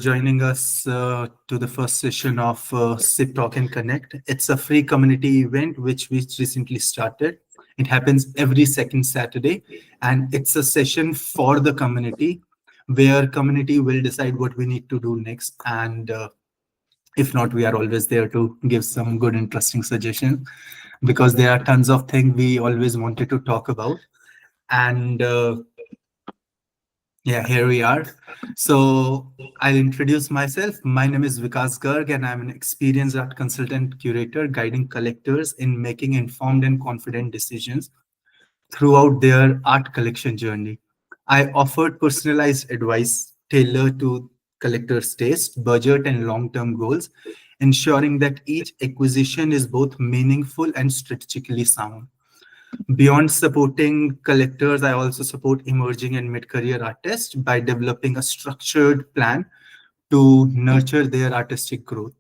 joining us to the first session of Sip Talk and Connect. It's a free community event which we recently started. It happens every second Saturday, and it's a session for the community where community will decide what we need to do next. And if not, we are always there to give some good, interesting suggestions because there are tons of things we always wanted to talk about. And yeah, here we are. So I'll introduce myself. My name is Vikas Garg, and I'm an experienced art consultant curator guiding collectors in making informed and confident decisions throughout their art collection journey. I offered personalized advice tailored to collectors' taste, budget, and long-term goals, ensuring that each acquisition is both meaningful and strategically sound. Beyond supporting collectors, I also support emerging and mid-career artists by developing a structured plan to nurture their artistic growth.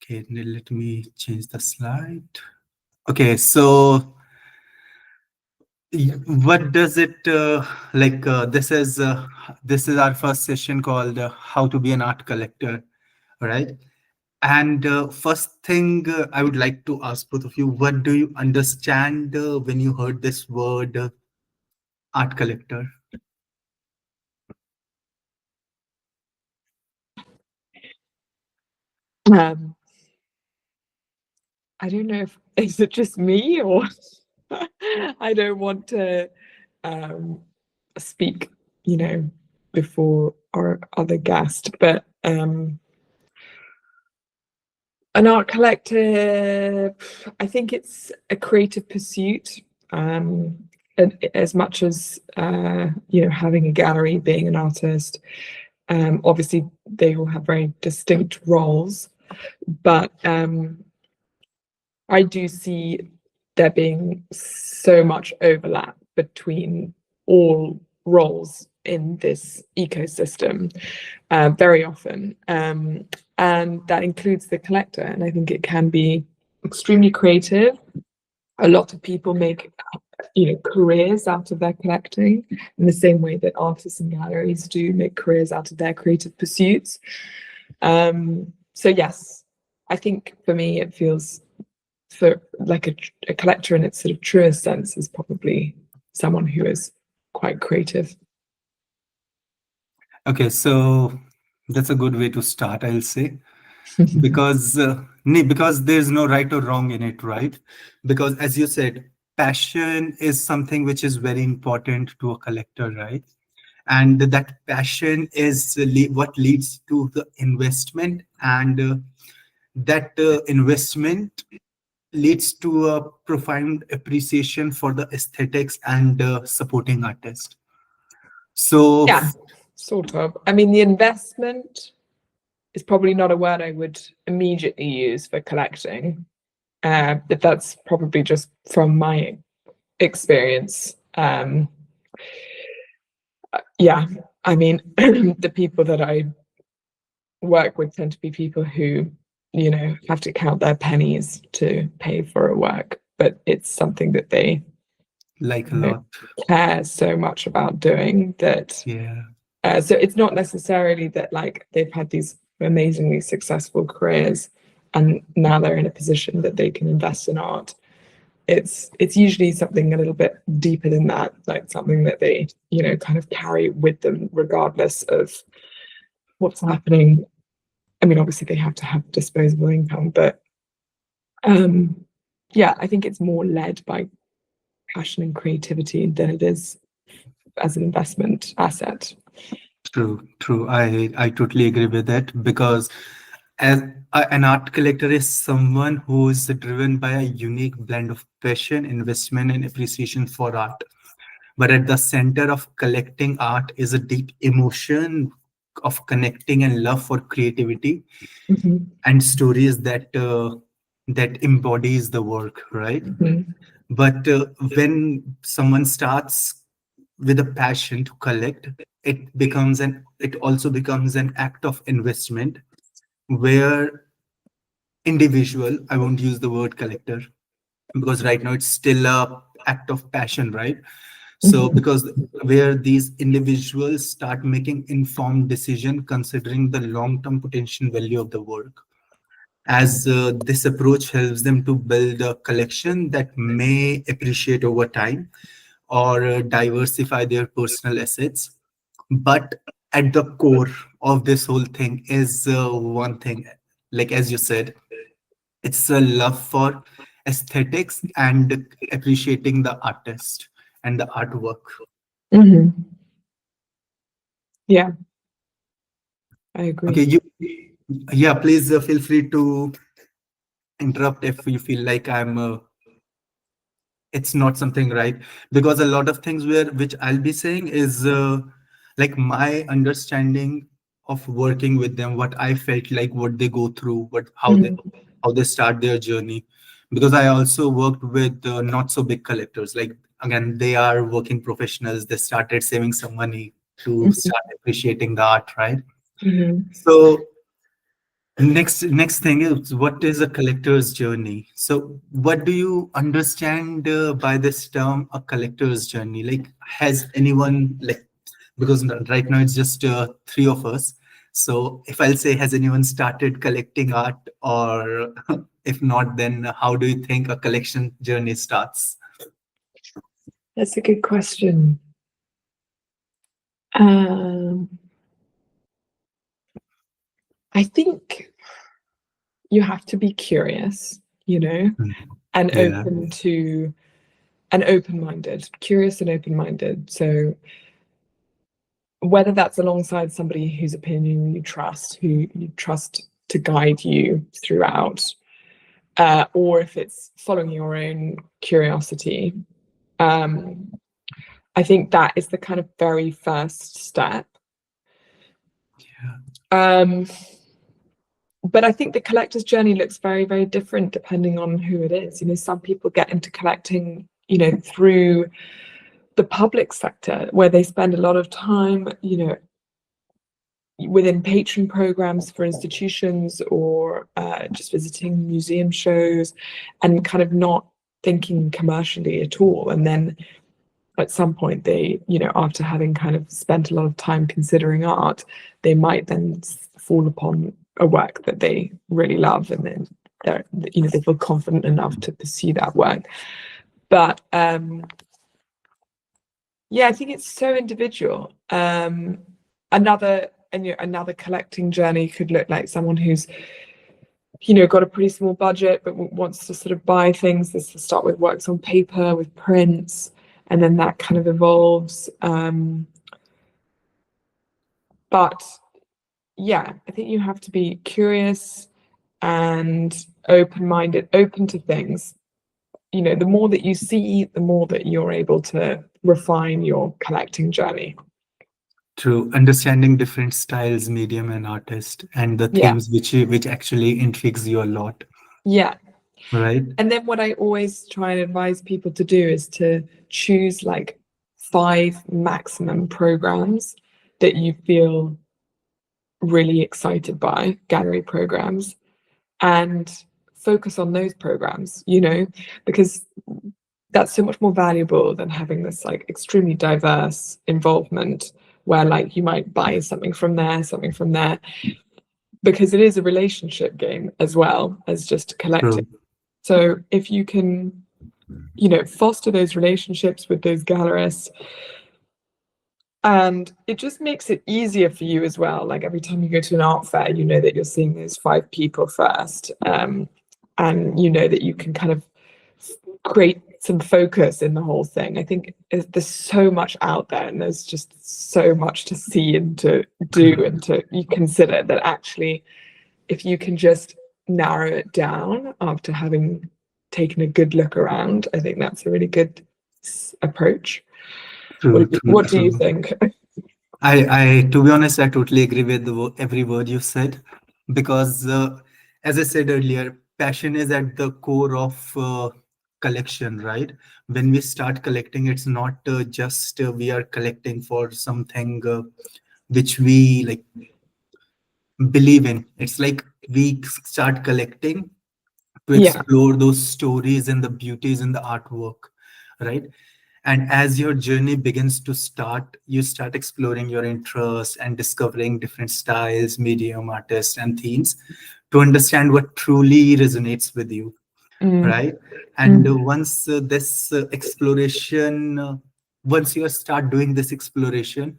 Okay, let me change the slide. Okay, so what does it this is our first session called How to Be an Art Collector, right? And first thing I would like to ask both of you, what do you understand when you heard this word art collector? Um, I don't know if is it just me or I don't want to speak, before our other guest, but an art collector, I think it's a creative pursuit. As much as having a gallery, being an artist, obviously they all have very distinct roles, but I do see there being so much overlap between all roles in this ecosystem very often. And that includes the collector. And I think it can be extremely creative. A lot of people make careers out of their collecting in the same way that artists and galleries do make careers out of their creative pursuits. So yes, I think for me it feels like a collector in its sort of truest sense is probably someone who is quite creative. Okay, so that's a good way to start, I'll say, because there's no right or wrong in it, right? Because as you said, passion is something which is very important to a collector, right? And that passion is what leads to the investment, and that investment leads to a profound appreciation for the aesthetics and supporting artist. So yeah, sort of. I mean, the investment is probably not a word I would immediately use for collecting, but that's probably just from my experience. Yeah, I mean, the people that I work with tend to be people who have to count their pennies to pay for a work, but it's something that they like a lot care so much about doing that. Yeah. So it's not necessarily that like they've had these amazingly successful careers and now they're in a position that they can invest in art. It's usually something a little bit deeper than that, like something that they kind of carry with them regardless of what's happening. I mean, obviously they have to have disposable income, but yeah, I think it's more led by passion and creativity than it is as an investment asset. True. I totally agree with that, because as an art collector is someone who is driven by a unique blend of passion, investment, and appreciation for art. But at the center of collecting art is a deep emotion of connecting and love for creativity and stories that embodies the work, right? But when someone starts with a passion to collect, it also becomes an act of investment where individual, I won't use the word collector because right now it's still a act of passion, right? So because where these individuals start making informed decision considering the long-term potential value of the work, as this approach helps them to build a collection that may appreciate over time or diversify their personal assets. But at the core of this whole thing is one thing, like as you said, it's a love for aesthetics and appreciating the artist and the artwork. Hmm. Yeah, I Okay, agree. yeah, please feel free to interrupt if you feel like it's not something right, because a lot of things where which I'll be saying is like my understanding of working with them, what I felt like, what they go through, what Mhm. how they start their journey. Because I also worked with not so big collectors, like again they are working professionals, they started saving some money to Mhm. start appreciating the art, right? Mhm. So next thing is, what is a collector's journey? So what do you understand by this term, a collector's journey? Like, has anyone, like, because right now it's just three of us. So if I'll say, has anyone started collecting art, or if not, then how do you think a collection journey starts? That's a good question. Um, I think you have to be curious, Mm. and Yeah, open-minded, curious and open-minded. So whether that's alongside somebody whose opinion who you trust to guide you throughout, or if it's following your own curiosity, um, I think that is the kind of very first step. yeah, Um, but I think the collector's journey looks very, very different depending on who it is. Some people get into collecting, through the public sector, where they spend a lot of time, within patron programs for institutions, or just visiting museum shows, and kind of not thinking commercially at all. And then at some point they, after having kind of spent a lot of time considering art, they might then fall upon a work that they really love, and then they feel confident enough to pursue that work. But yeah, I think it's so individual. Another collecting journey could look like someone who's, got a pretty small budget but wants to sort of buy things. This to start with works on paper with prints, and then that kind of evolves. But yeah, I think you have to be curious and open-minded, open to things. The more that you see, the more that you're able to refine your collecting journey. true. Understanding different styles, medium, and artist, and the Yeah, themes which actually intrigues you a lot, yeah. right? And then what I always try and advise people to do is to choose like 5 maximum programs that you feel really excited by, gallery programs, and focus on those programs, because that's so much more valuable than having this like extremely diverse involvement where like you might buy something from there, because it is a relationship game as well as just collecting. True. So if you can, foster those relationships with those gallerists, and it just makes it easier for you as well. Like every time you go to an art fair, you know that you're seeing those 5 people first, and you know that you can kind of create some focus in the whole thing. I think there's so much out there, and there's just so much to see and to do and to you consider, that actually, if you can just narrow it down after having taken a good look around, I think that's a really good approach. True, true, What do you true. think? To be honest, I totally agree with every word you said, because as I said earlier, passion is at the core of collection, right? When we start collecting, it's not just we are collecting for something which we like believe in. It's like we start collecting to Yeah. explore those stories and the beauties in the artwork, right? And as your journey begins to start, you start exploring your interests and discovering different styles, medium, artists, and themes to understand what truly resonates with you, Mm, right? And mm, once this exploration once you start doing this exploration,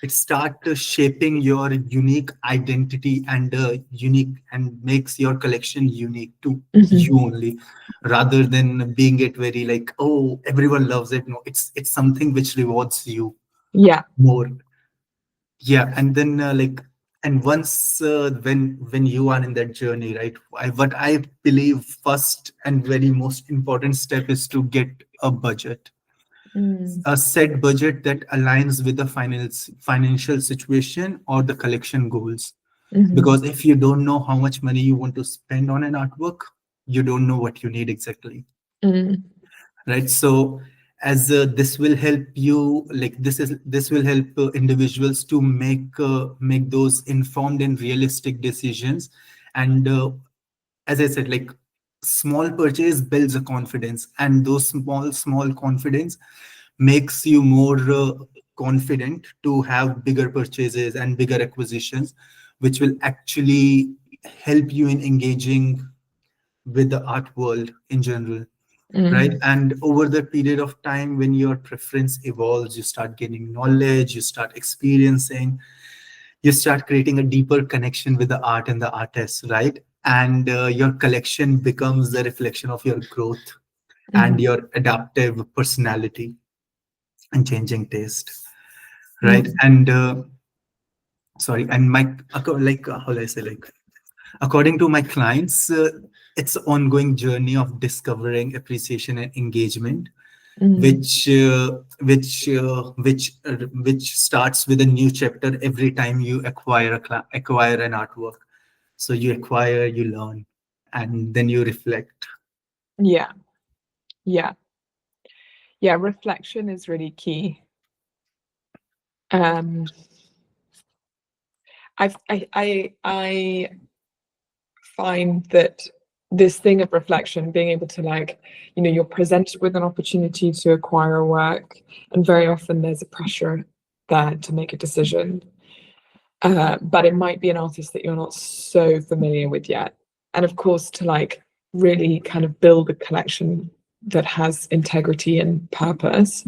it start shaping your unique identity and unique, and makes your collection unique to mhm. you only, rather than being it very like, oh, everyone loves it. No, it's something which rewards you Yeah. more. Yeah. And then and once when you are in that journey, right, what I believe first and very most important step is to get a budget, Mm, a set budget that aligns with the financial situation or the collection goals. mhm, Because if you don't know how much money you want to spend on an artwork, you don't know what you need exactly, mm, right? So as this will help you, like this will help individuals to make those informed and realistic decisions. And as I said, like, small purchase builds a confidence, and those small confidence makes you more confident to have bigger purchases and bigger acquisitions, which will actually help you in engaging with the art world in general, right? mm, And over the period of time, when your preference evolves, you start gaining knowledge, you start experiencing, you start creating a deeper connection with the art and the artist, right? And your collection becomes the reflection of your growth and mhm, your adaptive personality and changing taste, right? mm, And sorry, and how do I say, like, according to my clients, it's an ongoing journey of discovering appreciation and engagement, mm. which starts with a new chapter every time you acquire an artwork. So you acquire, you learn, and then you reflect. Yeah. Yeah. Yeah. Reflection is really key. Um, I find that this thing of reflection, being able to, like, you're presented with an opportunity to acquire a work, and very often there's a pressure there to make a decision. But it might be an artist that you're not so familiar with yet. And of course, to like really kind of build a collection that has integrity and purpose,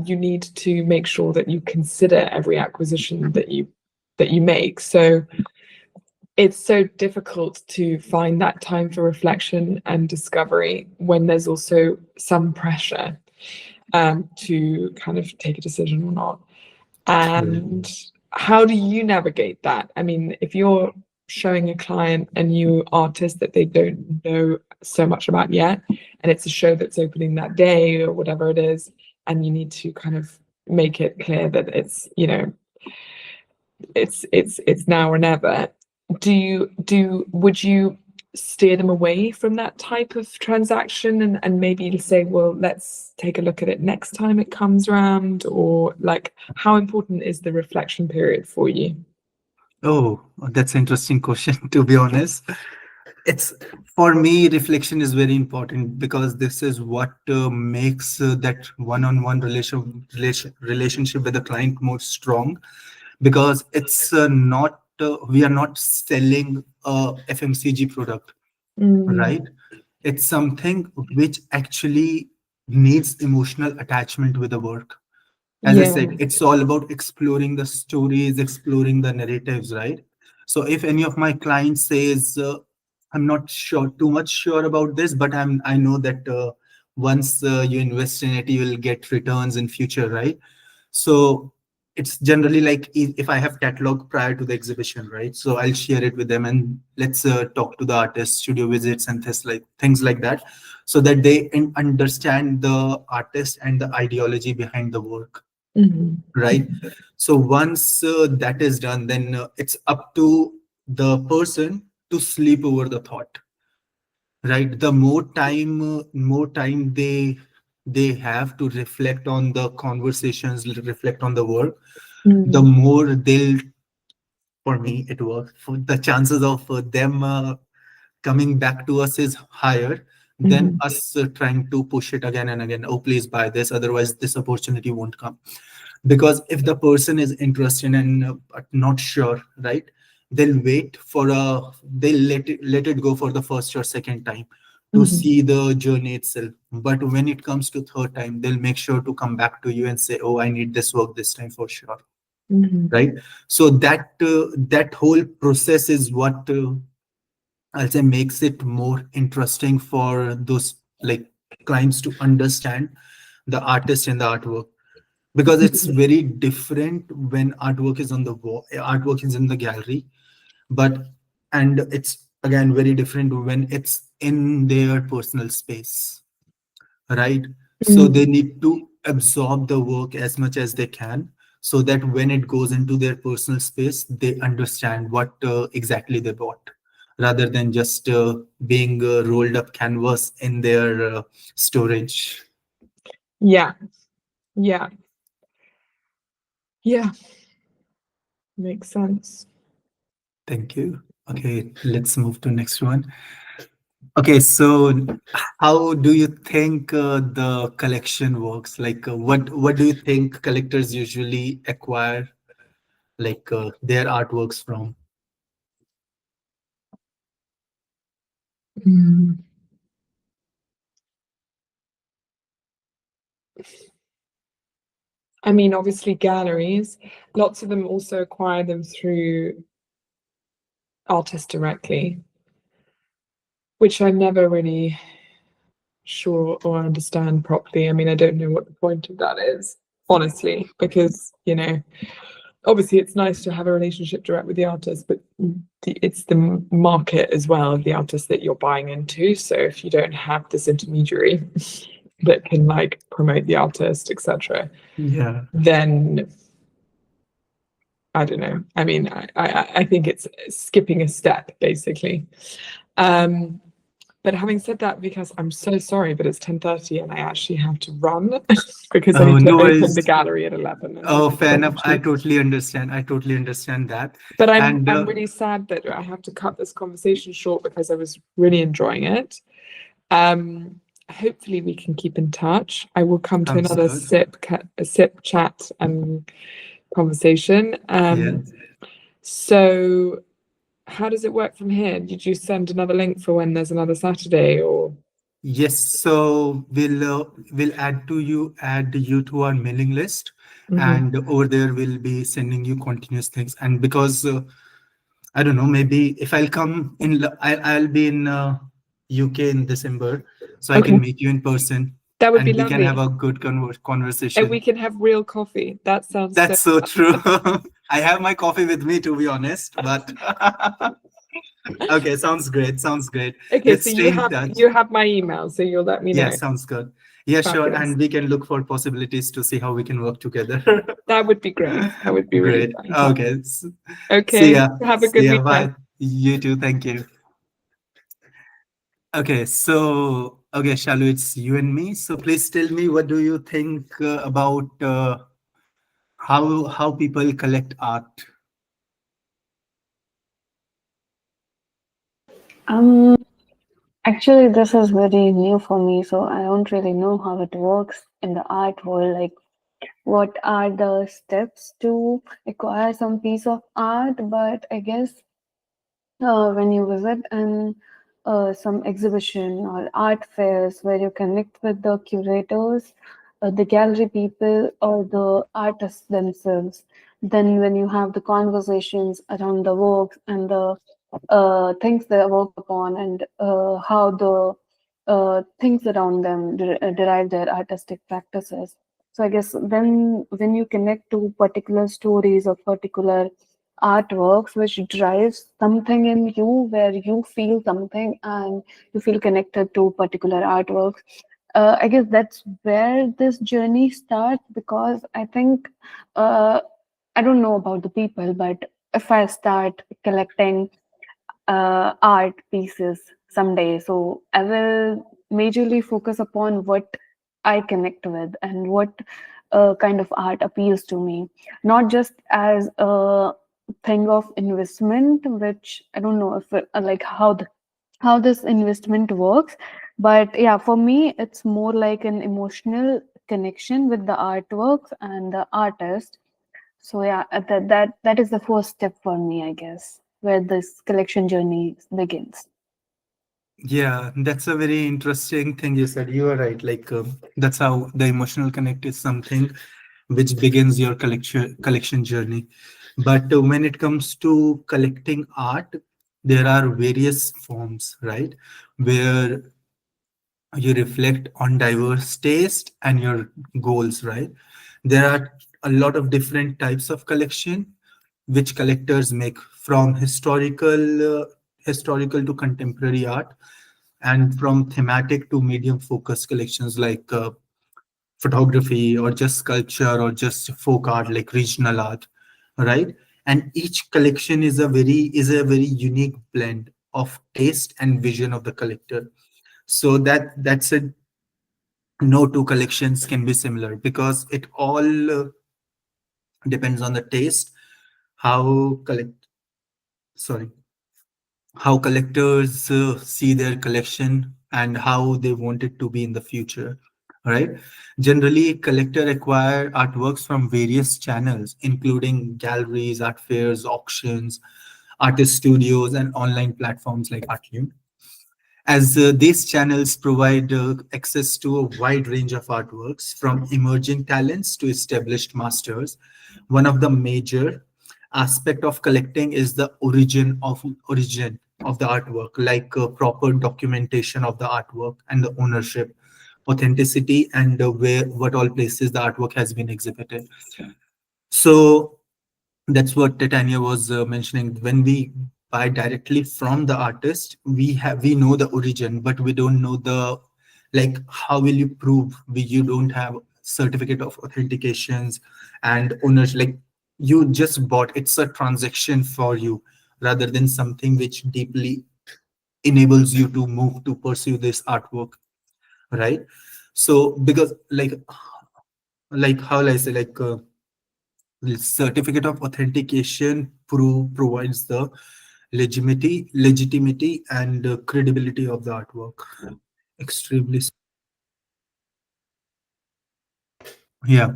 you need to make sure that you consider every acquisition that you make. So it's so difficult to find that time for reflection and discovery when there's also some pressure to kind of take a decision or not. And how do you navigate that? I mean, if you're showing a client a new artist that they don't know so much about yet, and it's a show that's opening that day or whatever it is, and you need to kind of make it clear that it's now or never. Would you steer them away from that type of transaction, and maybe say, well, let's take a look at it next time it comes around? Or like, how important is the reflection period for you? Oh, that's an interesting question. To be honest, it's for me, reflection is very important, because this is what makes that one-on-one relationship with the client more strong. Because it's not we are not selling a FMCG product, Mm, right? It's something which actually needs emotional attachment with the work. As I yeah. said, it's all about exploring the stories, exploring the narratives, right? So if any of my clients says, I'm not sure, too much sure about this, but I know that once you invest in it, you will get returns in future, right? So it's generally like, if I have catalog prior to the exhibition, right? So I'll share it with them, and let's talk to the artist, studio visits, and things like that, so that they understand the artist and the ideology behind the work, Mhm. right? So once that is done, then it's up to the person to sleep over the thought, right? The more time they have to reflect on the conversations, reflect on the work, the Mm, more they'll, for me it works, the chances of them coming back to us is higher, than us trying to push it again and again. Oh, please buy this, otherwise this opportunity won't come. Because if the person is interested and but not sure, right, they'll wait for they'll let it go for the first or second time to Mhm. see the journey itself. But when it comes to third time, they'll make sure to come back to you and say, oh, I need this work this time for sure, Mhm. right? So that whole process is what I'll say makes it more interesting for those like clients to understand the artist and the artwork, because it's very different when artwork is on the wall, artwork is in the gallery, but and it's again very different when it's in their personal space, right? So they Mhm. need to absorb the work as much as they can, so that when it goes into their personal space, they understand what exactly they bought, rather than just being rolled up canvas in their storage. Yeah, yeah, yeah. Makes sense. Thank you. Okay, let's move to next one. Okay, so how do you think the collection works? Like, what do you think collectors usually acquire, like their artworks from? Mm. I mean, obviously galleries, lots of them also acquire them through artists directly, which I'm never really sure or understand properly. I mean, I don't know what the point of that is, honestly, because, obviously it's nice to have a relationship direct with the artist, but it's the market as well of the artist that you're buying into. So if you don't have this intermediary that can like promote the artist, etc., Yeah. then I don't know. I mean, I think it's skipping a step basically. Um, but having said that, because I'm so sorry, but it's 10:30 and I actually have to run because I Oh, need to no open the worries. gallery at 11 and Oh, do fair enough. I photography. totally understand. I totally understand that. But I'm And I'm really sad that I have to cut this conversation short because I was really enjoying it. Um, Hopefully we can keep in touch. I will come to sounds another good. sip chat conversation. Yeah. So how does it work from here? Did you send another link for when there's another Saturday or? Yes. So we'll add you to our mailing list, Mhm. and over there we'll be sending you continuous things. And because I don't know, maybe if I'll come in, I'll be in UK in December, so I Okay, can meet you in person, that would be and we can have lovely. a good And we conversation. can have real coffee. That sounds so That's so fun. true. I have my coffee with me, to be honest, but okay, sounds great. Sounds great. Okay, so Let's you stay in have touch. you have my email, so you'll let me Yeah, know. sounds good. Yeah, sure. Fabulous. And we can look for possibilities to see how we can work together. That would be great. That would be really Great. fantastic. Okay. See Okay, ya. have a See good ya. weekend. Bye. You too. Thank you. Okay, so okay, Shalu, it's you and me. So please tell me, what do you think about how people collect art? Um, Actually, this is very new for me, so I don't really know how it works in the art world. Like, what are the steps to acquire some piece of art? But I guess when you visit an some exhibition or art fairs where you connect with the curators, the gallery people, or the artists themselves. Then, when you have the conversations around the works and the things they work upon, and how the things around them derive their artistic practices. So I guess when you connect to particular stories or particular artworks which drives something in you, where you feel something and you feel connected to particular artworks, I guess that's where this journey starts. Because I think I don't know about the people, but if I start collecting art pieces someday, so I will majorly focus upon what I connect with and what kind of art appeals to me, not just as a thing of investment, which I don't know if like how this investment works. But yeah, for me, it's more like an emotional connection with the artworks and the artist. So yeah, that is the first step for me, I guess, where this collection journey begins. Yeah, that's a very interesting thing you said. You are right. That's how the emotional connect is something which begins your collection journey. But when it comes to collecting art, there are various forms, right? Where you reflect on diverse taste and your goals, right? There are a lot of different types of collection which collectors make, from historical to contemporary art, and from thematic to medium focused collections like photography or just sculpture or just folk art like regional art, right? And each collection is a very unique blend of taste and vision of the collector. So that's a no two collections can be similar, because it all depends on the taste, how collect sorry how collectors see their collection and how they want it to be in the future, right? Generally, collector acquire artworks from various channels, including galleries, art fairs, auctions, artist studios, and online platforms like Artlune, as these channels provide access to a wide range of artworks, from emerging talents to established masters. One of the major aspect of collecting is the origin of the artwork, like proper documentation of the artwork and the ownership, authenticity, and where what all places the artwork has been exhibited. So that's what Titania was mentioning. When we buy directly from the artist, we know the origin, but we don't know the, like, how will you prove you don't have certificate of authentications and owners, like you just bought, it's a transaction for you rather than something which deeply enables you to move to pursue this artwork, right? So because like how will I say, the certificate of authentication provides the legitimacy and credibility of the artwork. Extremely. Yeah.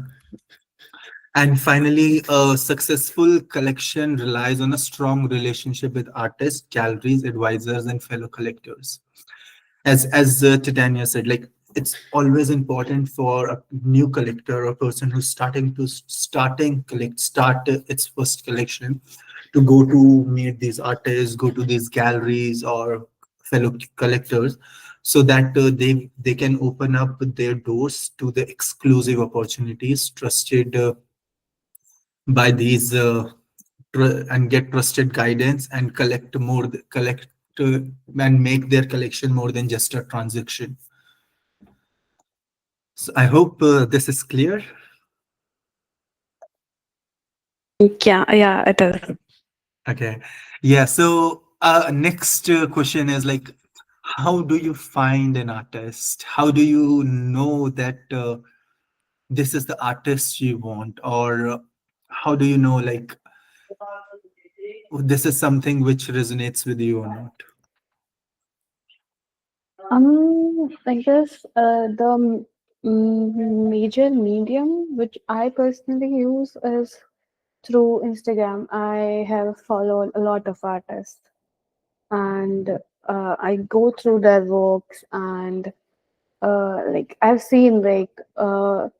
And finally, a successful collection relies on a strong relationship with artists, galleries, advisors, and fellow collectors. As Titania said, like it's always important for a new collector or person who's start its first collection, to go to meet these artists, go to these galleries or fellow collectors, so that they can open up their doors to the exclusive opportunities trusted by these and get trusted guidance and collect and make their collection more than just a transaction. So I hope this is clear. Yeah, it is. Okay. Yeah. So next question is like, how do you find an artist? How do you know that this is the artist you want, or how do you know like this is something which resonates with you or not? I guess major medium which I personally use is through Instagram. I have followed a lot of artists, and I go through their works, and like I've seen like a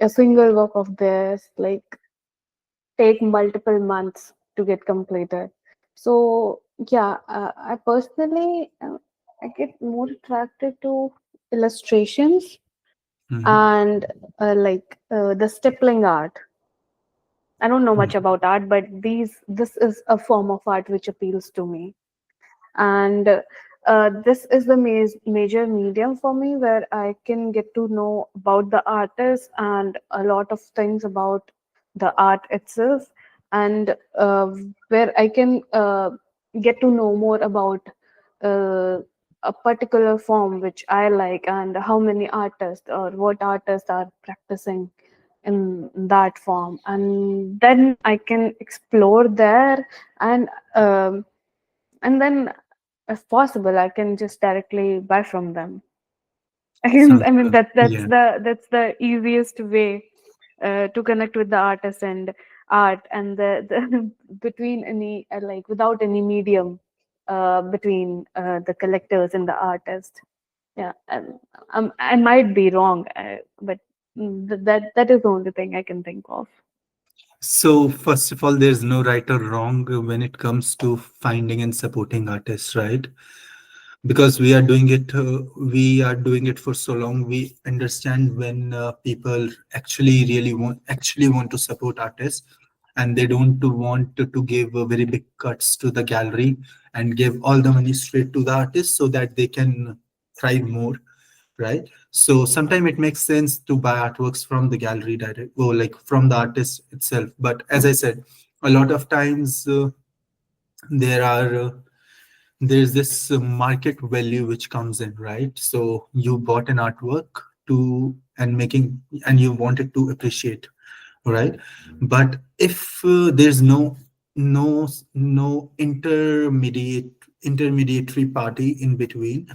single work of theirs like take multiple months to get completed. So yeah, I personally I get more attracted to illustrations Mhm. and the stippling art. I don't know much Mhm. about art, but this is a form of art which appeals to me, and this is the major medium for me where I can get to know about the artist and a lot of things about the art itself, and where I can get to know more about uh, a particular form which I like, and how many artists or what artists are practicing in that form, and then I can explore there, and then if possible I can just directly buy from them. I Sounds mean good. that's Yeah. the easiest way to connect with the artist and art, and the between any like without any medium between the collectors and the artist. Yeah, I might be wrong, but that is the only thing I can think of. So, first of all, there's no right or wrong when it comes to finding and supporting artists, right? Because we are doing it for so long. We understand when people actually want to support artists, and they don't want to give very big cuts to the gallery and give all the money straight to the artist so that they can thrive more, right? So sometimes it makes sense to buy artworks from the gallery direct, or like from the artist itself. But as I said, a lot of times there are there's this market value which comes in, right? So you bought an artwork to and making and you wanted to appreciate, right? But if there's no intermediary party in between,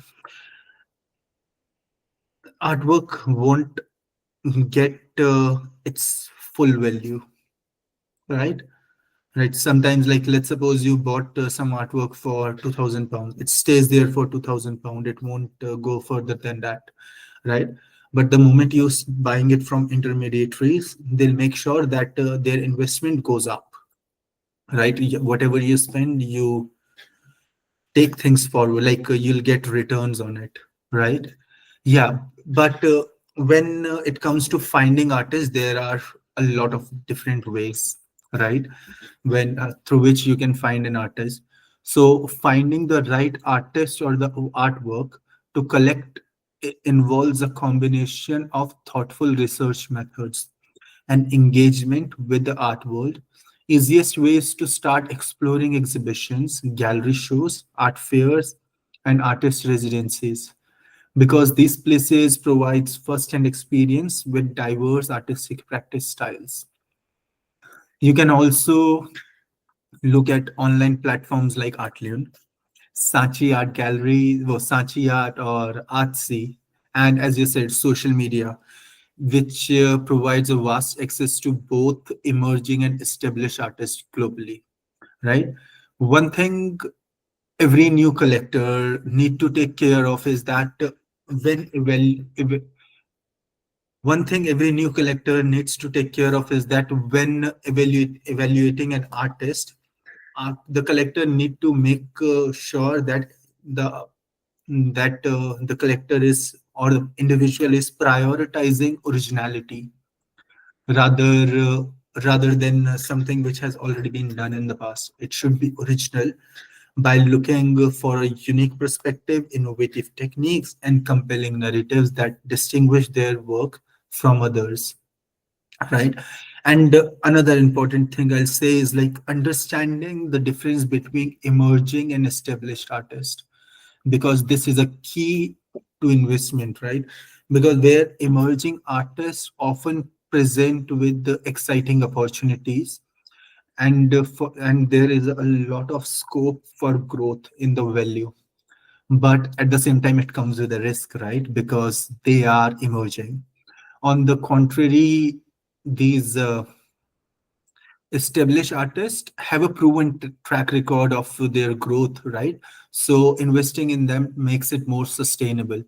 artwork won't get its full value, right? Right. Sometimes, like, let's suppose you bought some artwork for £2,000. It stays there for £2,000. It won't go further than that, right? But the moment you buying it from intermediaries, they'll make sure that their investment goes up, right? Whatever you spend, you take things forward, like you'll get returns on it, right? Yeah, but when it comes to finding artists, there are a lot of different ways, right? When through which you can find an artist. So finding the right artist or the artwork to collect involves a combination of thoughtful research methods and engagement with the art world. Easiest way is to start exploring exhibitions, gallery shows, art fairs, and artist residencies, because these places provides first-hand experience with diverse artistic practice styles. You can also look at online platforms like Artlune, Saatchi Art Gallery, or Saatchi Art or Artsy, and as you said, social media, which provides a vast access to both emerging and established artists globally, right? One thing every new collector need to take care of is that when one thing every new collector needs to take care of is that when evaluating an artist, the collector need to make sure that the the collector is or the individual is prioritizing originality rather rather than something which has already been done in the past. It should be original by looking for a unique perspective, innovative techniques, and compelling narratives that distinguish their work from others, right? And another important thing I'll say is like understanding the difference between emerging and established artists, because this is a key to investment, right? Because where emerging artists often present with the exciting opportunities, and there is a lot of scope for growth in the value, but at the same time it comes with a risk, right? Because they are emerging. On the contrary, these established artists have a proven track record of their growth, right? So investing in them makes it more sustainable.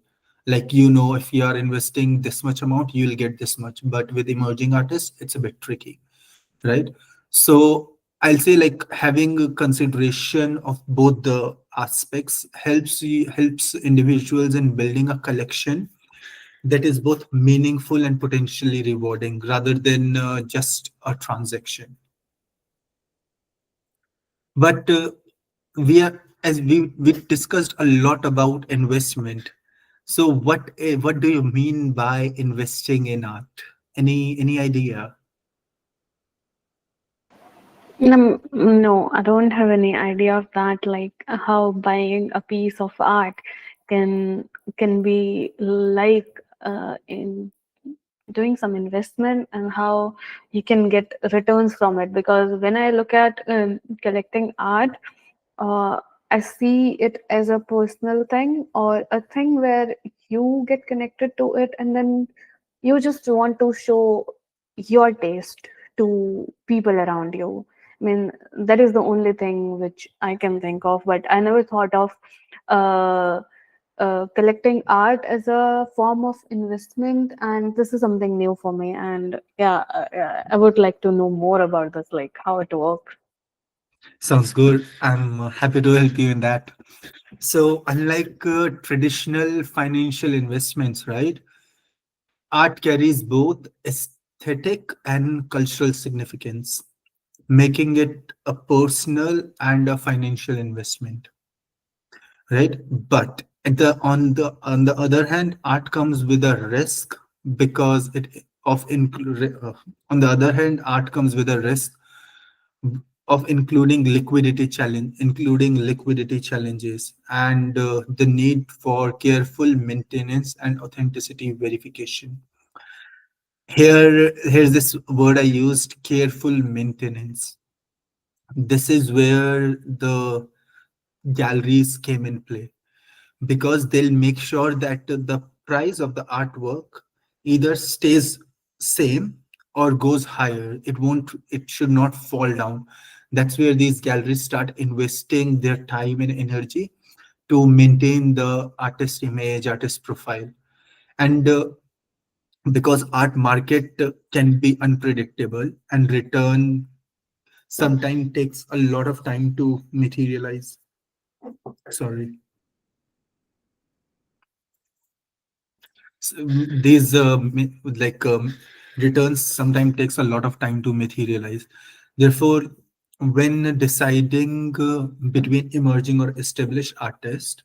Like, if you are investing this much amount, you'll get this much. But with emerging artists, it's a bit tricky, right? So I'll say like having a consideration of both the aspects helps individuals in building a collection that is both meaningful and potentially rewarding rather than just a transaction. But we are as we discussed a lot about investment. So what do you mean by investing in art? Any idea? No, I don't have any idea of that. Like how buying a piece of art can can be like in doing some investment, and how you can get returns from it. Because when I look at collecting art, uh, I see it as a personal thing, or a thing where you get connected to it, and then you just want to show your taste to people around you. I mean, that is the only thing which I can think of, but I never thought of uh, collecting art as a form of investment, and this is something new for me. And yeah, I would like to know more about this, like how it works. Sounds good. I'm happy to help you in that. So, unlike traditional financial investments, right, art carries both aesthetic and cultural significance, making it a personal and a financial investment, right? But on the other hand, art comes with a risk because on the other hand, art comes with a risk of including liquidity challenges and the need for careful maintenance and authenticity verification. Here's this word I used: careful maintenance. This is where the galleries came in play, because they'll make sure that the price of the artwork either stays same or goes higher. It should not fall down. That's where these galleries start investing their time and energy to maintain the artist image, artist profile. And because art market can be unpredictable, and return sometimes takes a lot of time to materialize. Sorry. These returns sometimes takes a lot of time to materialize. Therefore, when deciding between emerging or established artists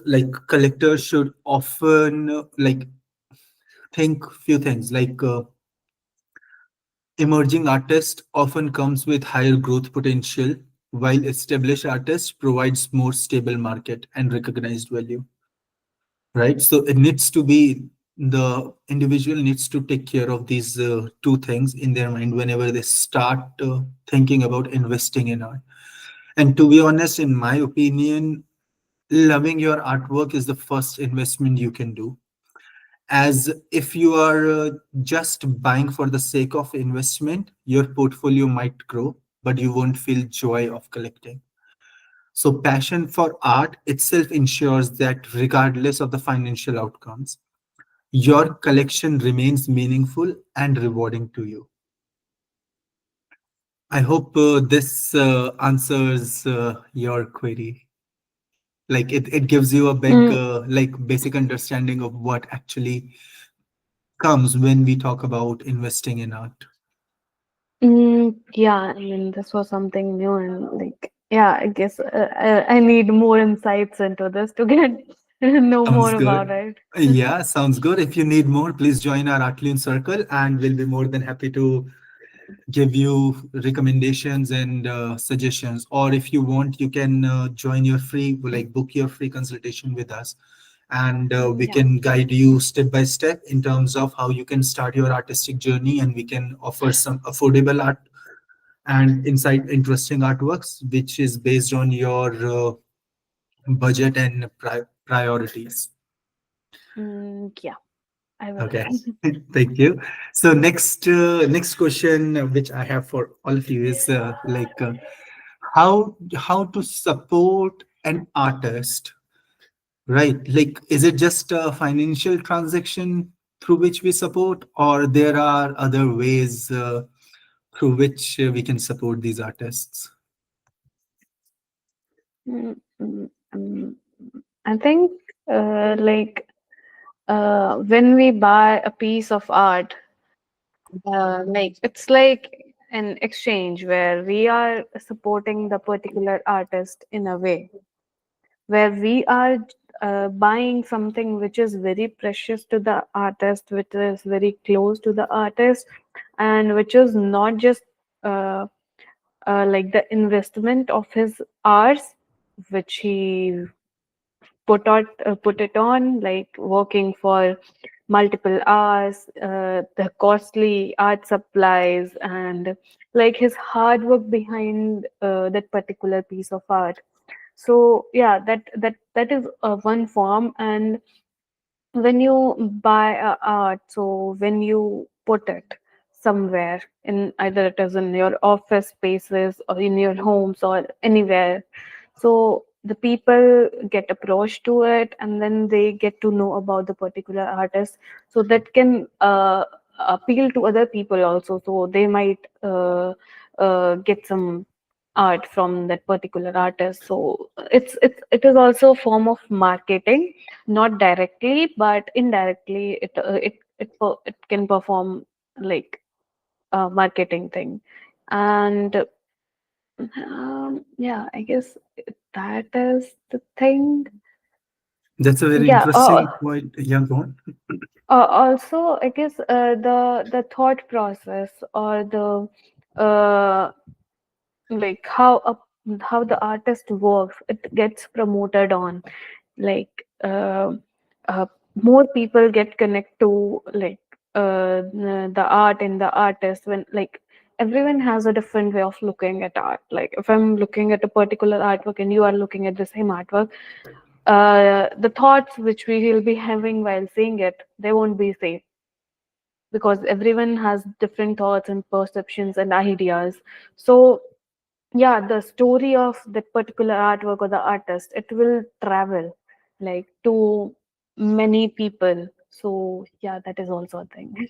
like collectors should often think few things like emerging artist often comes with higher growth potential, while established artist provides more stable market and recognized value, right? So it needs to be, the individual needs to take care of these two things in their mind whenever they start thinking about investing in art. And to be honest, in my opinion, loving your artwork is the first investment you can do. As if you are just buying for the sake of investment, your portfolio might grow, but you won't feel joy of collecting. So passion for art itself ensures that regardless of the financial outcomes, your collection remains meaningful and rewarding to you. I hope this answers your query. Like it gives you a big, Mm, basic understanding of what actually comes when we talk about investing in art. yeah, I mean, this was something new, and like, yeah, I guess I need more insights into this to get know Sounds more about good. it. Yeah, sounds good. If you need more, please join our Artlune circle, and we'll be more than happy to give you recommendations and suggestions. Or if you want, you can join your free, book your free consultation with us, and we Yeah. can guide you step by step in terms of how you can start your artistic journey, and we can offer some affordable art and inside interesting artworks, which is based on your budget and priorities. Yeah, I will. Okay, thank you. So next question which I have for all of you is how to support an artist, right? Like, is it just a financial transaction through which we support, or there are other ways through which we can support these artists? Mm, mm, mm. I think like when we buy a piece of art, like it's like an exchange where we are supporting the particular artist in a way, where we are buying something which is very precious to the artist, which is very close to the artist, and which is not just uh, like the investment of his hours, which he put it on, like working for multiple hours, the costly art supplies, and like his hard work behind that particular piece of art. So yeah, that is one form. And when you buy art, so when you put it somewhere, in either it is in your office spaces or in your homes or anywhere, so the people get approached to it, and then they get to know about the particular artist, so that can appeal to other people also, so they might get some art from that particular artist. So it is also a form of marketing, not directly but indirectly. It can perform like a marketing thing. And yeah, I guess that is the thing. That's a very Yeah. interesting point. Yeah, go on. Also, I guess the thought process, or the uh, like how the artist works, it gets promoted on, like uh, more people get connect to like the art and the artist, when like everyone has a different way of looking at art. Like if I'm looking at a particular artwork and you are looking at the same artwork, the thoughts which we will be having while seeing it, they won't be same, because everyone has different thoughts and perceptions and ideas. So yeah, the story of that particular artwork or the artist, it will travel like to many people. So yeah, that is also a thing.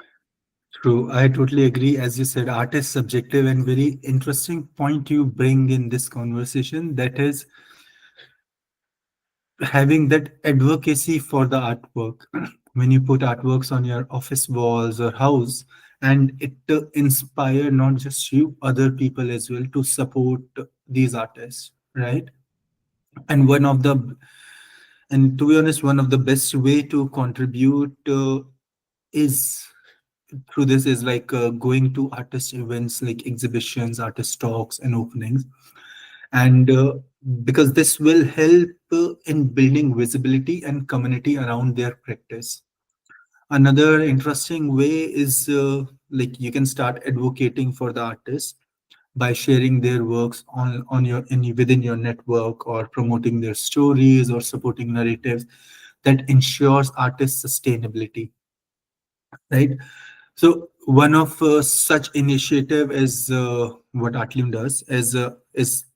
True, I totally agree. As you said, art is subjective, and very interesting point you bring in this conversation. That is having that advocacy for the artwork. When you put artworks on your office walls or house, and it inspire not just you, other people as well to support these artists, right? And to be honest, one of the best way to contribute is through this is like going to artist events like exhibitions, artist talks, and openings. And because this will help in building visibility and community around their practice. Another interesting way is like you can start advocating for the artist by sharing their works on your within your network, or promoting their stories, or supporting narratives that ensures artist sustainability, right? So one of such initiative is what Artlune does is the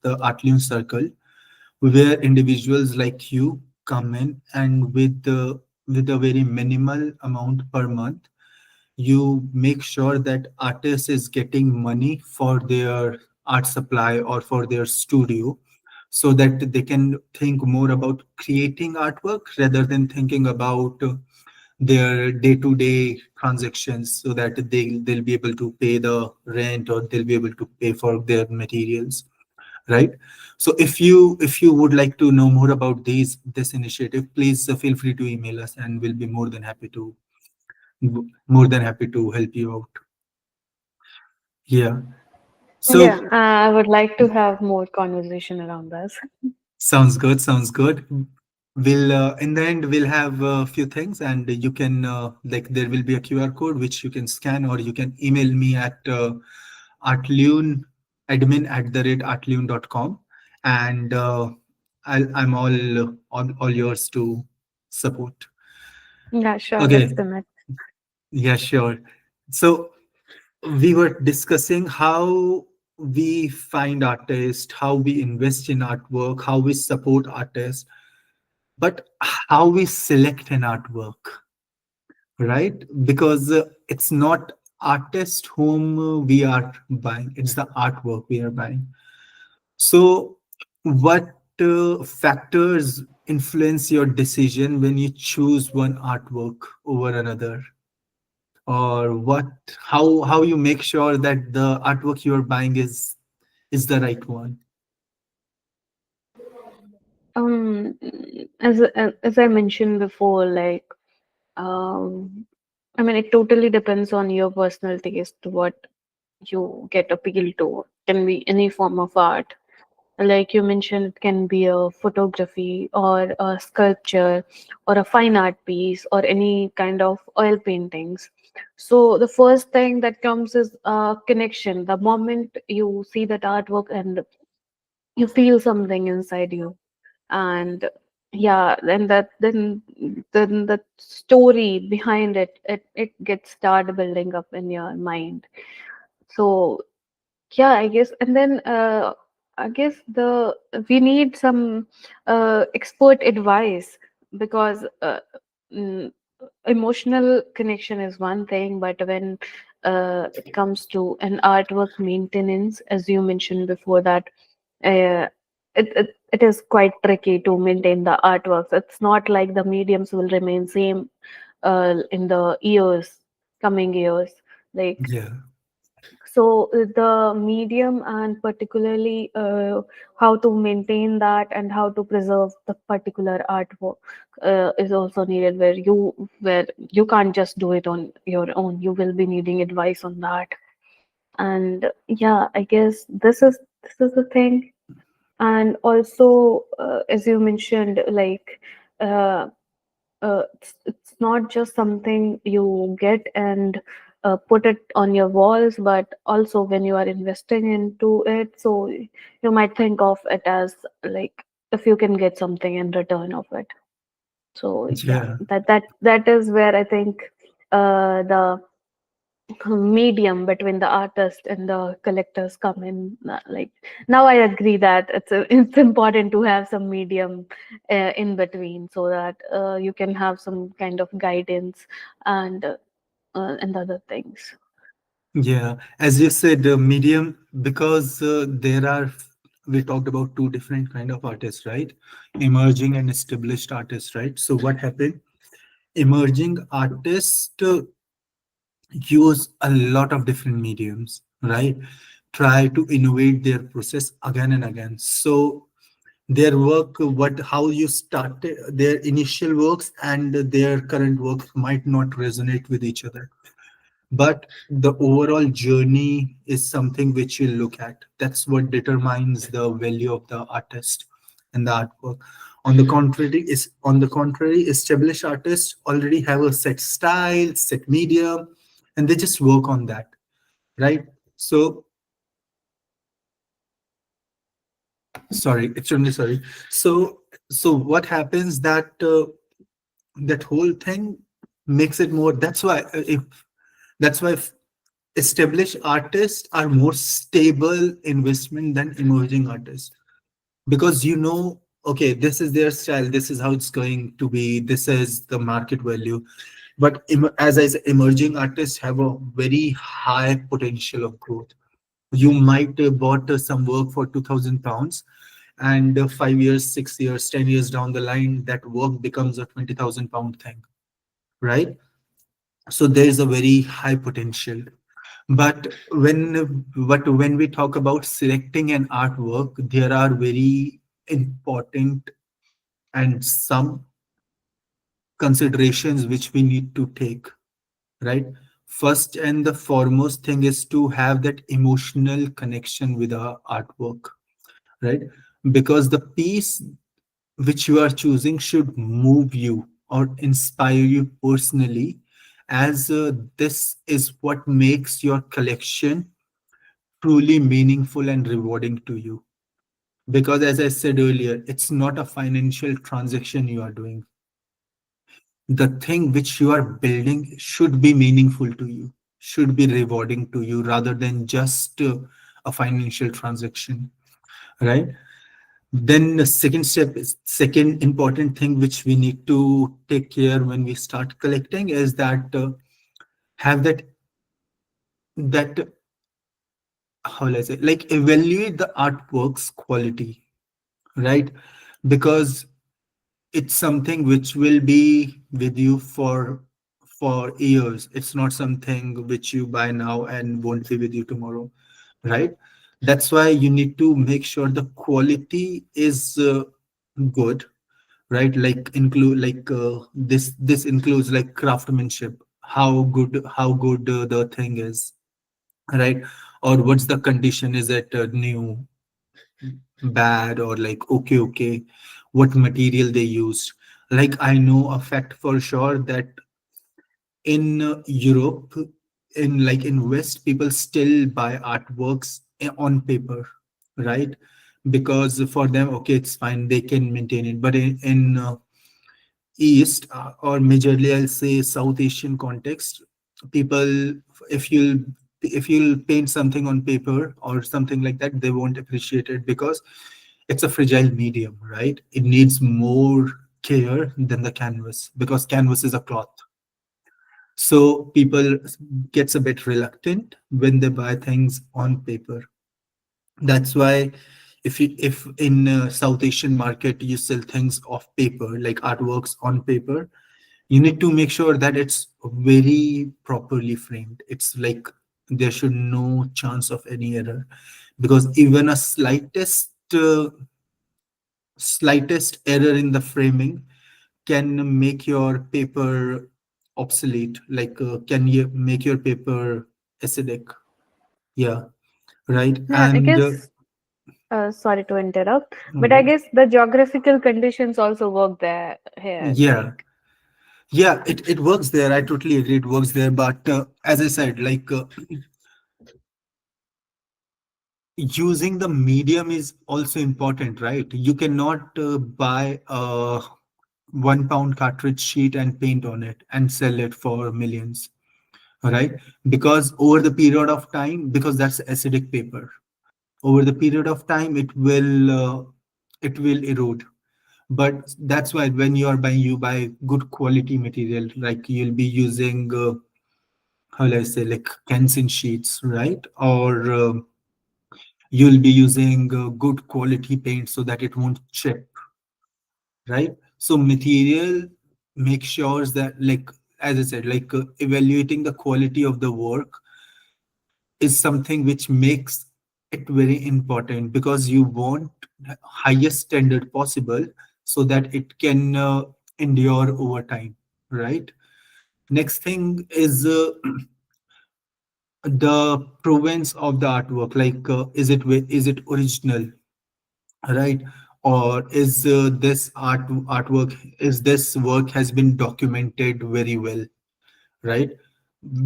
Artlune Circle, where individuals like you come in, and with a very minimal amount per month, you make sure that artist is getting money for their art supply or for their studio, so that they can think more about creating artwork rather than thinking about their day-to-day transactions, so that they'll be able to pay the rent, or they'll be able to pay for their materials, right? So if you would like to know more about this initiative, please feel free to email us, and we'll be more than happy to help you out. Yeah. Yeah, So I would like to have more conversation around this. sounds good. Sounds good. We'll in the end we'll have a few things, and you can like there will be a QR code which you can scan, or you can email me at artlune admin@artlune.com, and I'm all yours to support. Yeah, sure, let's Okay. connect. Yeah, sure. So we were discussing how we find artists, how we invest in artwork, how we support artists, but how we select an artwork, right? Because it's not artist whom we are buying, it's the artwork we are buying. So what factors influence your decision when you choose one artwork over another? Or how you make sure that the artwork you're buying is the right one? As I mentioned before, like I mean, it totally depends on your personal taste, what you get appeal to. Can be any form of art. Like you mentioned, it can be a photography or a sculpture or a fine art piece or any kind of oil paintings. So the first thing that comes is a connection. The moment you see that artwork and you feel something inside you. And yeah, then the story behind it gets start building up in your mind. So yeah, I guess. And then I guess the we need some expert advice, because mm, emotional connection is one thing, but when it comes to an artwork maintenance, as you mentioned before, that uh, it is quite tricky to maintain the artworks. It's not like the mediums will remain same in the years, coming years. Like, Yeah. so the medium, and particularly how to maintain that and how to preserve the particular artwork is also needed, where you can't just do it on your own. You will be needing advice on that. And yeah, I guess this is the thing. And also, as you mentioned, like, uh, it's not just something you get and put it on your walls, but also when you are investing into it, so you might think of it as like, if you can get something in return of it. So yeah, Yeah. that is where I think the medium between the artist and the collectors come in. Like, now I agree that it's important to have some medium in between, so that you can have some kind of guidance and other things. Yeah, as you said, medium, because there are, we talked about two different kind of artists, right? Emerging and established artists, right? So what happened? Emerging artists use a lot of different mediums, right? Try to innovate their process again and again. So their work, what how you started their initial works and their current work might not resonate with each other, but the overall journey is something which you look at. That's what determines the value of the artist and the artwork. On the contrary, established artists already have a set style, set medium, and they just work on that, right? So sorry, extremely sorry. So what happens that that whole thing makes it more. That's why established artists are more stable investment than emerging artists, because okay, this is their style, this is how it's going to be, this is the market value. But as I said, emerging artists have a very high potential of growth. You might bought some work for 2,000 pounds, and 5 years, 6 years, 10 years down the line, that work becomes a 20,000 pound thing, right? So there is a very high potential. But when we talk about selecting an artwork, there are very important and some considerations which we need to take, right? First and the foremost thing is to have that emotional connection with our artwork, right? Because the piece which you are choosing should move you or inspire you personally, as this is what makes your collection truly meaningful and rewarding to you. Because as I said earlier, it's not a financial transaction you are doing. The thing which you are building should be meaningful to you, should be rewarding to you, rather than just a financial transaction, right? Then the second important thing which we need to take care when we start collecting is that have that how will I say, like, evaluate the artwork's quality, right? Because it's something which will be with you for years. It's not something which you buy now and won't be with you tomorrow, right? That's why you need to make sure the quality is good, right? Like include like this includes like craftsmanship, how good the thing is, right? Or what's the condition, is it new, bad, or like okay, what material they used. Like, I know a fact for sure that in Europe, in West, people still buy artworks on paper, right? because for them, okay, it's fine, they can maintain it. But in East, or majorly I'll say South Asian context, people, if you'll if you'll paint something on paper or something like that, they won't appreciate it because it's a fragile medium, right? It needs more care than the canvas because canvas is a cloth. So people gets a bit reluctant when they buy things on paper. That's why if in South Asian market you sell things off paper, like artworks on paper, you need to make sure that it's very properly framed. It's like there should no chance of any error, because even a slightest error in the framing can make your paper obsolete, like can you make your paper acidic. Yeah, right. Yeah, I And guess, sorry to interrupt, but I mm, guess the geographical conditions also work there here. yeah, Like, yeah, it works there. I totally agree, it works there. But as I said, like using the medium is also important, right? You cannot buy a 1 pound cartridge sheet and paint on it and sell it for millions, right? Because over the period of time, because that's acidic paper, over the period of time it will erode. But that's why when you are buying, you buy good quality material, like you'll be using how will I say, like Kensin sheets, right? Or you'll be using good quality paint so that it won't chip, right? So material, make sure that, like as I said, like evaluating the quality of the work is something which makes it very important, because you want highest standard possible so that it can endure over time, right? Next thing is the provenance of the artwork, like is it original, right? Or is this artwork, is this work has been documented very well, right?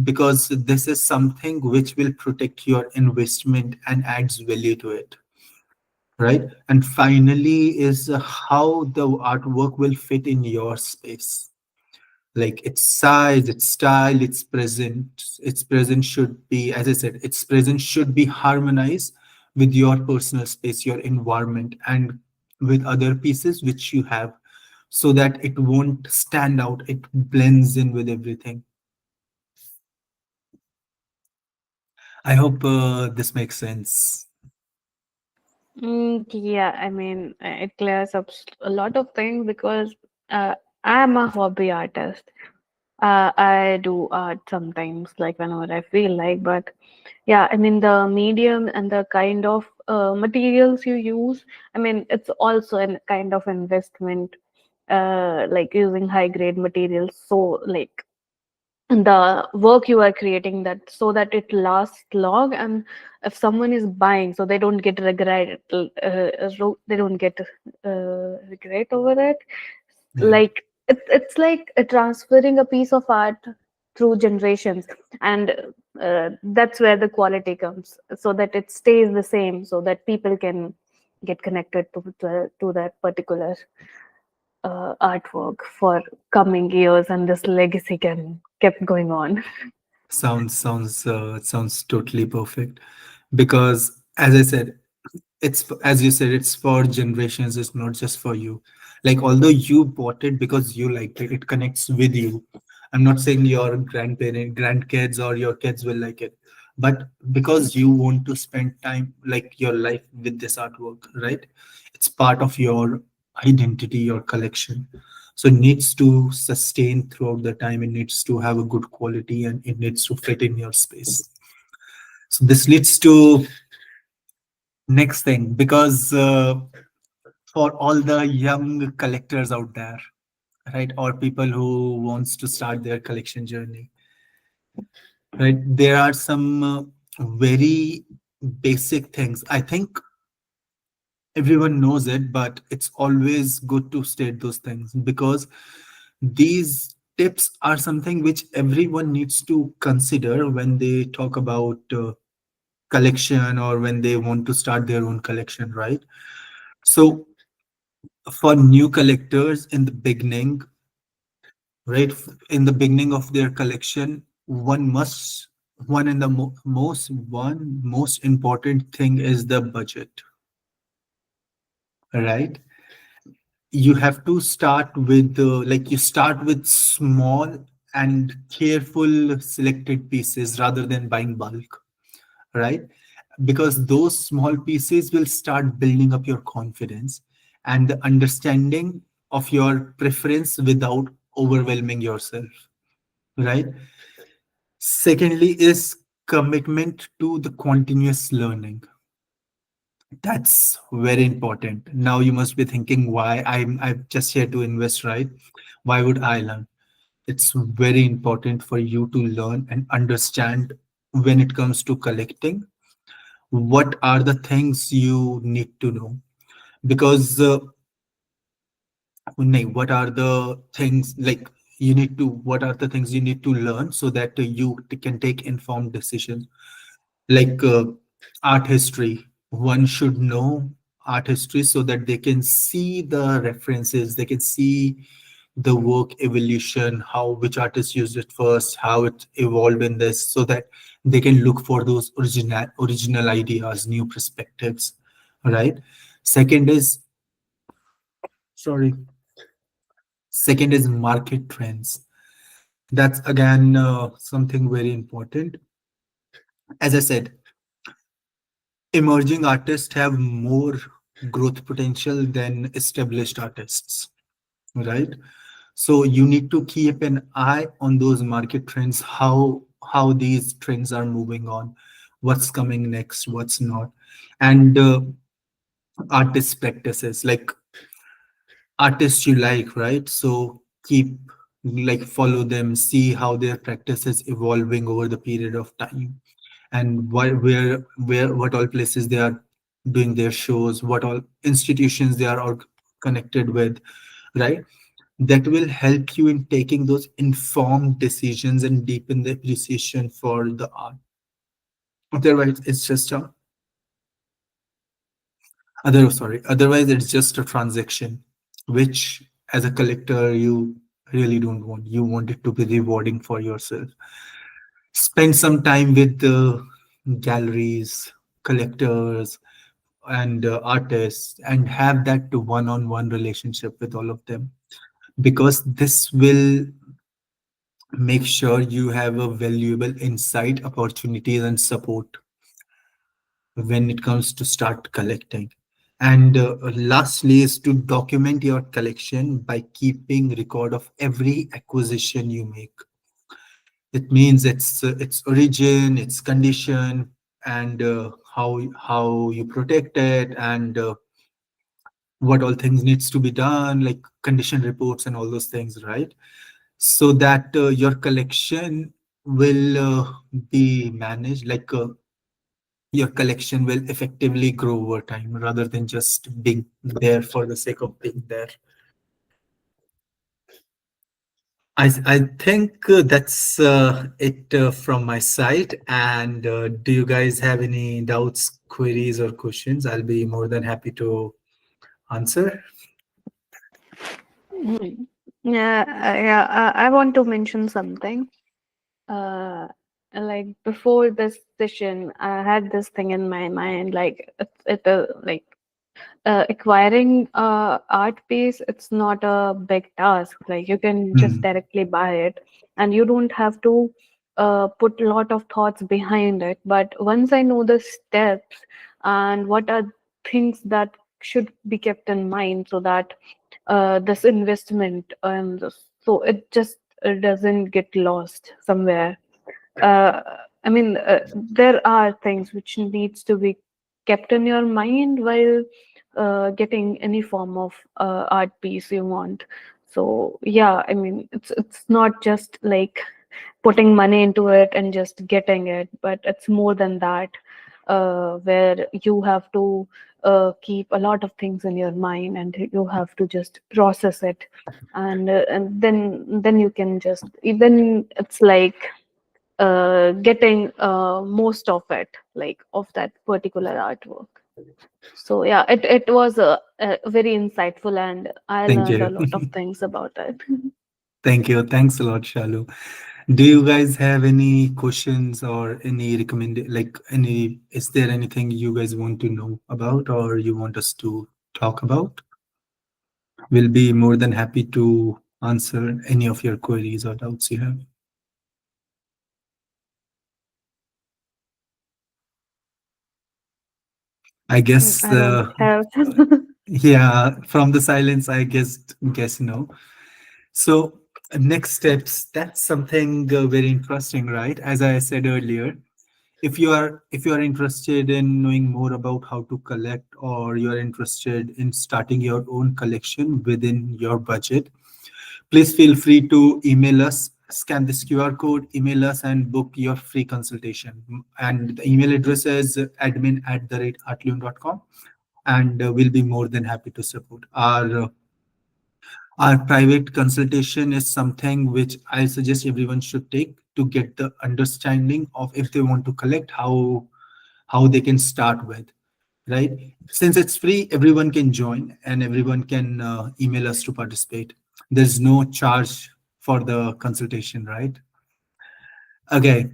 Because this is something which will protect your investment and adds value to it, right? And finally is how the artwork will fit in your space, like its size, its style, its present should be, as I said, its presence should be harmonized with your personal space, your environment, and with other pieces which you have, so that it won't stand out, it blends in with everything. I hope this makes sense. yeah, I mean, it clears up a lot of things because I'm a hobby artist. I do art sometimes, like whenever I feel like, but yeah, I mean, the medium and the kind of materials you use, I mean, it's also a kind of investment, like using high grade materials. So, like, the work you are creating, that so that it lasts long, and if someone is buying, so they don't get regret, they don't get regret over it. Yeah, Like, it's like transferring a piece of art through generations, and that's where the quality comes, so that it stays the same, so that people can get connected to that particular artwork for coming years, and this legacy can keep going on. sounds totally perfect, because as I said, it's as you said, it's for generations, it's not just for you. Like although you bought it because you liked it, it connects with you. I'm not saying your grandkids or your kids will like it, but because you want to spend time, like your life, with this artwork, right? It's part of your identity, your collection. So it needs to sustain throughout the time, it needs to have a good quality, and it needs to fit in your space. So this leads to next thing, because for all the young collectors out there, right, or people who wants to start their collection journey, right, there are some very basic things. I think everyone knows it, but it's always good to state those things, because these tips are something which everyone needs to consider when they talk about collection or when they want to start their own collection, right? So for new collectors in the beginning, right, in the beginning of their collection, one must one and the most important thing is the budget, right? You have to start with like you start with small and careful selected pieces rather than buying bulk, right? Because those small pieces will start building up your confidence and the understanding of your preference without overwhelming yourself, right? Secondly is commitment to the continuous learning. That's very important. Now you must be thinking why I'm just here to invest, right? Why would I learn? It's very important for you to learn and understand when it comes to collecting what are the things you need to know, because what are the things like what are the things you need to learn so that you can take informed decisions, like art history. One should know art history so that they can see the references, they can see the work evolution, how which artist used it first, how it evolved in this, so that they can look for those original ideas, new perspectives, right? Second is sorry Second is market trends. That's again something very important. As I said, emerging artists have more growth potential than established artists, right? So you need to keep an eye on those market trends, how these trends are moving on, what's coming next, what's not. And artist practices, like artists you like, right? So keep like follow them, see how their practice is evolving over the period of time, and where what all places they are doing their shows, what all institutions they are all connected with, right? That will help you in taking those informed decisions and deepen the appreciation for the art. Otherwise it's just a otherwise it's just a transaction, which as a collector you really don't want. You want it to be rewarding for yourself. Spend some time with the galleries, collectors, and artists, and have that one-on-one relationship with all of them, because this will make sure you have a valuable insight, opportunities, and support when it comes to start collecting. And lastly is to document your collection by keeping record of every acquisition you make. It means its origin, its condition, and how you protect it, and what all things needs to be done, like condition reports and all those things, right? So that your collection will be managed, like your collection will effectively grow over time rather than just being there for the sake of being there. I think that's it from my side. And do you guys have any doubts, queries, or questions? I'll be more than happy to answer. Hmm. Yeah, I want to mention something. Uh, like before this session, I had this thing in my mind, like like acquiring art piece. It's not a big task. Like you can just Hmm. directly buy it, and you don't have to put a lot of thoughts behind it. But once I know the steps and what are things that should be kept in mind, so that this investment and so it just doesn't get lost somewhere. uh, I mean, there are things which needs to be kept in your mind while getting any form of art piece you want. So yeah, I mean, it's not just like putting money into it and just getting it, but it's more than that, where you have to keep a lot of things in your mind, and you have to just process it, and then you can just, even it's like getting most of it, like of that particular artwork. So yeah, it was a very insightful, and I Thank learned a you. lot of things about it. Thank you. Thanks a lot, Shalu. Do you guys have any questions or any like any, is there anything you guys want to know about or you want us to talk about? We'll be more than happy to answer any of your queries or doubts you have. I guess, I don't have. yeah, from the silence, I guess no. So next steps, that's something very interesting, right? As I said earlier, if you are interested in knowing more about how to collect, or you are interested in starting your own collection within your budget, please feel free to email us, scan this QR code, email us, and book your free consultation. And the email address is admin@artlune.com, and we'll be more than happy to support. Our private consultation is something which I suggest everyone should take to get the understanding of, if they want to collect, how they can start with, right? Since it's free, everyone can join and everyone can email us to participate. There's no charge for the consultation, right? Okay.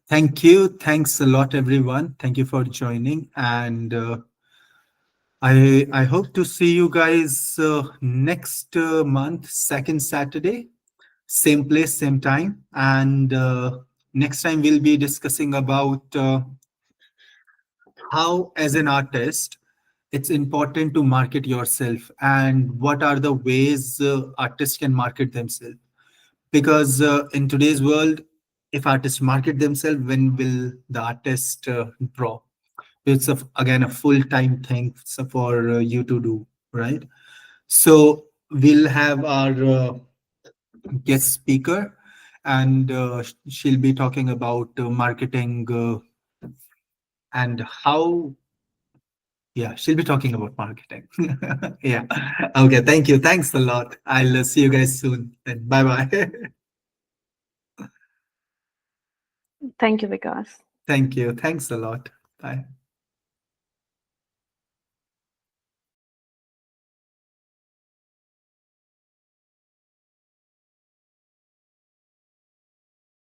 Thank you. Thanks a lot, everyone. Thank you for joining. And I hope to see you guys next month, second Saturday, same place, same time. And next time we'll be discussing about how, as an artist, it's important to market yourself and what are the ways artists can market themselves. Because in today's world, if artists market themselves, when will the artist draw? It's again a full-time thing for you to do, right? So we'll have our guest speaker, and she'll be talking about marketing and how. Yeah, she'll be talking about marketing. Yeah. Okay. Thank you. Thanks a lot. I'll see you guys soon. Bye bye. Thank you, Vikas. Thank you. Thanks a lot. Bye.